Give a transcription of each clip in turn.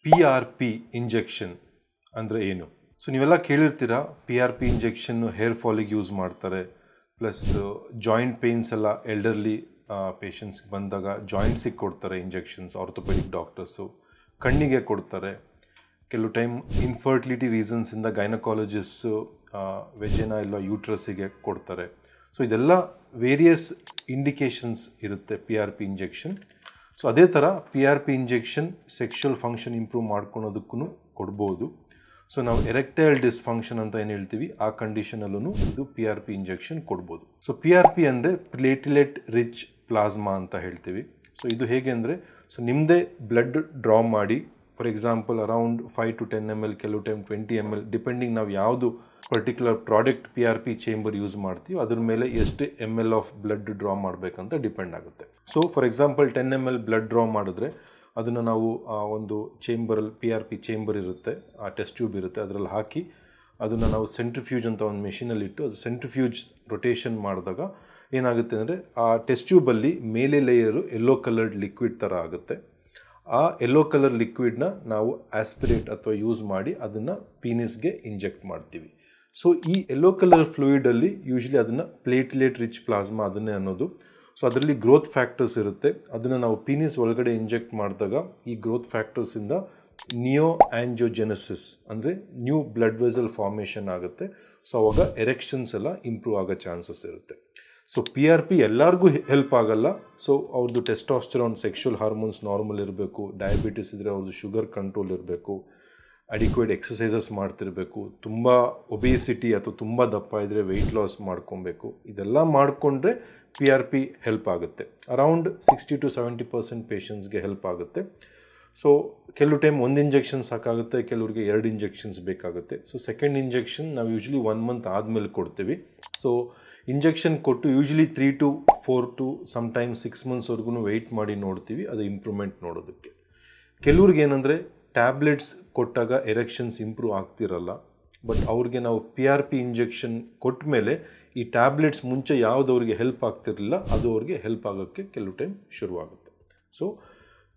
PRP injection ಅಂದರೆ ಏನು? So ನೀವೆಲ್ಲ ಕೇಳಿರ್ತೀರಾ, PRP ಇಂಜೆಕ್ಷನ್ನು ಹೇರ್ ಫಾಲಿಗೆ ಯೂಸ್ ಮಾಡ್ತಾರೆ, ಪ್ಲಸ್ ಜಾಯಿಂಟ್ ಪೇಯ್ನ್ಸ್ ಎಲ್ಲ ಎಲ್ಡರ್ಲಿ ಪೇಷಂಟ್ಸ್ಗೆ ಬಂದಾಗ ಜಾಯಿಂಟ್ಸಿಗೆ ಕೊಡ್ತಾರೆ ಇಂಜೆಕ್ಷನ್ಸ್, ಆರ್ಥೋಪೆಡಿಕ್ ಡಾಕ್ಟರ್ಸು. ಕಣ್ಣಿಗೆ ಕೊಡ್ತಾರೆ. ಕೆಲವು ಟೈಮ್ ಇನ್ಫರ್ಟಿಲಿಟಿ ರೀಸನ್ಸಿಂದ ಗೈನಕಾಲಜಿಸ್ಟು ವೆಜೆನಾ ಇಲ್ಲ ಯೂಟ್ರಸ್ಸಿಗೆ ಕೊಡ್ತಾರೆ. ಸೊ ಇದೆಲ್ಲ ವೇರಿಯಸ್ ಇಂಡಿಕೇಶನ್ಸ್ ಇರುತ್ತೆ PRP ಇಂಜೆಕ್ಷನ್. ಸೊ ಅದೇ ಥರ PRP injection sexual function improve ಮಾಡ್ಕೊಳೋದಕ್ಕೂ ಕೊಡ್ಬೋದು. ಸೊ ನಾವು ಎರೆಕ್ಟೈಲ್ ಡಿಸ್ಫಂಕ್ಷನ್ ಅಂತ ಏನು ಹೇಳ್ತೀವಿ, ಆ ಕಂಡೀಷನಲ್ಲೂ ಇದು PRP ಇಂಜೆಕ್ಷನ್ ಕೊಡ್ಬೋದು. ಸೊ PRP ಅಂದರೆ ಪ್ಲೇಟ್ಲೆಟ್ ರಿಚ್ ಪ್ಲಾಸ್ಮಾ ಅಂತ ಹೇಳ್ತೀವಿ. ಸೊ ಇದು ಹೇಗೆ ಅಂದರೆ, ಸೊ ನಿಮ್ಮದೇ ಬ್ಲಡ್ ಡ್ರಾ ಮಾಡಿ, for example around 5 to 10 ml, ಕೆಲವು ಟೈಮ್ 20 ml, ಡಿಪೆಂಡಿಂಗ್ ನಾವು ಯಾವುದು particular product PRP chamber use ಮಾಡ್ತೀವಿ ಅದ್ರ ಮೇಲೆ ಎಷ್ಟು ml ಆಫ್ ಬ್ಲಡ್ ಡ್ರಾ ಮಾಡಬೇಕಂತ ಡಿಪೆಂಡ್ ಆಗುತ್ತೆ. So for example 10 ml blood draw ಮಾಡಿದ್ರೆ ಅದನ್ನು ನಾವು ಒಂದು ಚೇಂಬರಲ್ಲಿ PRP ಚೇಂಬರ್ ಇರುತ್ತೆ, ಆ ಟೆಸ್ಟ್ ಟ್ಯೂಬ್ ಇರುತ್ತೆ, ಅದರಲ್ಲಿ ಹಾಕಿ ಅದನ್ನು ನಾವು ಸೆಂಟ್ರಿಫ್ಯೂಜ್ ಅಂತ ಒಂದು ಮೆಷಿನಲ್ಲಿ ಇಟ್ಟು ಅದು ಸೆಂಟ್ರಿಫ್ಯೂಜ್ ರೊಟೇಷನ್ ಮಾಡಿದಾಗ ಏನಾಗುತ್ತೆ ಅಂದರೆ ಆ ಟೆಸ್ಟ್ ಟ್ಯೂಬಲ್ಲಿ ಮೇಲೆ ಲೇಯರು ಯೆಲ್ಲೋ ಕಲರ್ಡ್ ಲಿಕ್ವಿಡ್ ಥರ ಆಗುತ್ತೆ. ಆ ಯೆಲ್ಲೋ ಕಲರ್ ಲಿಕ್ವಿಡ್ನ ನಾವು ಆಸ್ಪಿರೇಟ್ ಅಥವಾ ಯೂಸ್ ಮಾಡಿ ಅದನ್ನು ಪೀನಿಸ್ಗೆ ಇಂಜೆಕ್ಟ್ ಮಾಡ್ತೀವಿ. ಸೊ ಈ ಯೆಲ್ಲೋ ಕಲರ್ ಫ್ಲೂಯಿಡಲ್ಲಿ ಯೂಶ್ವಲಿ ಅದನ್ನು ಪ್ಲೇಟ್ಲೆಟ್ ರಿಚ್ ಪ್ಲಾಸ್ಮಾ ಅದನ್ನೇ ಅನ್ನೋದು. ಸೊ ಅದರಲ್ಲಿ ಗ್ರೋತ್ ಫ್ಯಾಕ್ಟರ್ಸ್ ಇರುತ್ತೆ, ಅದನ್ನು ನಾವು ಪೀನಿಸ್ ಒಳಗಡೆ ಇಂಜೆಕ್ಟ್ ಮಾಡಿದಾಗ ಈ ಗ್ರೋತ್ ಫ್ಯಾಕ್ಟರ್ಸಿಂದ ನಿಯೋ ಆಂಜಿಯೋಜೆನೆಸಿಸ್ ಅಂದರೆ ನ್ಯೂ ಬ್ಲಡ್ ವೆಸಲ್ ಫಾರ್ಮೇಷನ್ ಆಗುತ್ತೆ. ಸೊ ಅವಾಗ ಎರೆಕ್ಷನ್ಸ್ ಎಲ್ಲ ಇಂಪ್ರೂವ್ ಆಗೋ ಚಾನ್ಸಸ್ ಇರುತ್ತೆ. ಸೊ PRP ಎಲ್ಲರಿಗೂ ಹೆಲ್ಪ್ ಆಗಲ್ಲ. ಸೊ ಅವ್ರದ್ದು ಟೆಸ್ಟೋಸ್ಟೆರಾನ್ ಸೆಕ್ಷುವಲ್ ಹಾರ್ಮೋನ್ಸ್ ನಾರ್ಮಲ್ ಇರಬೇಕು, ಡಯಾಬಿಟಿಸ್ ಇದ್ದರೆ ಅವ್ರದ್ದು ಶುಗರ್ ಕಂಟ್ರೋಲ್ ಇರಬೇಕು, ಅಡಿಕ್ವೇಟ್ ಎಕ್ಸಸೈಸಸ್ ಮಾಡ್ತಿರಬೇಕು, ತುಂಬ ಒಬೇಸಿಟಿ ಅಥವಾ ತುಂಬ ದಪ್ಪ ಇದ್ದರೆ ವೆಯ್ಟ್ ಲಾಸ್ ಮಾಡ್ಕೊಬೇಕು. ಇದೆಲ್ಲ ಮಾಡಿಕೊಂಡ್ರೆ PRP ಹೆಲ್ಪ್ ಆಗುತ್ತೆ. ಅರೌಂಡ್ 60 to 70% ಪೇಷಂಟ್ಸ್ಗೆ ಹೆಲ್ಪ್ ಆಗುತ್ತೆ. ಸೊ ಕೆಲವು ಟೈಮ್ ಒಂದು ಇಂಜೆಕ್ಷನ್ ಸಾಕಾಗುತ್ತೆ, ಕೆಲವ್ರಿಗೆ 2 ಇಂಜೆಕ್ಷನ್ಸ್ ಬೇಕಾಗುತ್ತೆ. ಸೊ ಸೆಕೆಂಡ್ ಇಂಜೆಕ್ಷನ್ ನಾವು ಯೂಶ್ವಲಿ 1 month ಆದಮೇಲೆ ಕೊಡ್ತೀವಿ. ಸೊ ಇಂಜೆಕ್ಷನ್ ಕೊಟ್ಟು ಯೂಶ್ವಲಿ 3 to 4 to ಸಮ್ಟೈಮ್ಸ್ 6 monthsವರೆಗೂ ವೆಯ್ಟ್ ಮಾಡಿ ನೋಡ್ತೀವಿ ಅದು ಇಂಪ್ರೂವ್ಮೆಂಟ್ ನೋಡೋದಕ್ಕೆ. ಕೆಲವ್ರಿಗೆ ಏನಂದರೆ ಟ್ಯಾಬ್ಲೆಟ್ಸ್ ಕೊಟ್ಟಾಗ ಎರೆಕ್ಷನ್ಸ್ ಇಂಪ್ರೂವ್ ಆಗ್ತಿರಲ್ಲ, ಬಟ್ ಅವ್ರಿಗೆ ನಾವು PRP ಇಂಜೆಕ್ಷನ್ ಕೊಟ್ಟ ಮೇಲೆ ಈ ಟ್ಯಾಬ್ಲೆಟ್ಸ್ ಮುಂಚೆ ಯಾವುದವ್ರಿಗೆ ಹೆಲ್ಪ್ ಆಗ್ತಿರಲಿಲ್ಲ ಅದು ಅವ್ರಿಗೆ ಹೆಲ್ಪ್ ಆಗೋಕ್ಕೆ ಕೆಲವು ಟೈಮ್ ಶುರುವಾಗುತ್ತೆ. So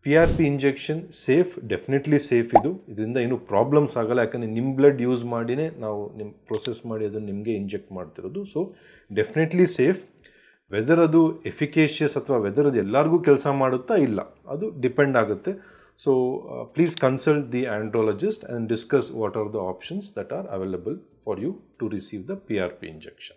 PRP injection safe, definitely safe. ಇದರಿಂದ ಏನೂ ಪ್ರಾಬ್ಲಮ್ಸ್ ಆಗಲ್ಲ, ಯಾಕಂದರೆ ನಿಮ್ಮ ಬ್ಲಡ್ ಯೂಸ್ ಮಾಡಿನೇ ನಾವು ನಿಮ್ಮ ಪ್ರೊಸೆಸ್ ಮಾಡಿ ಅದನ್ನು ನಿಮಗೆ ಇಂಜೆಕ್ಟ್ ಮಾಡ್ತಿರೋದು. So definitely safe. ವೆದರ್ ಅದು ಎಫಿಕೇಷಿಯಸ್ ಅಥವಾ ವೆದರ್ ಅದು ಎಲ್ಲರಿಗೂ ಕೆಲಸ ಮಾಡುತ್ತಾ ಇಲ್ಲ, ಅದು ಡಿಪೆಂಡ್ ಆಗುತ್ತೆ. So please consult the andrologist and discuss what are the options that are available for you to receive the PRP injection.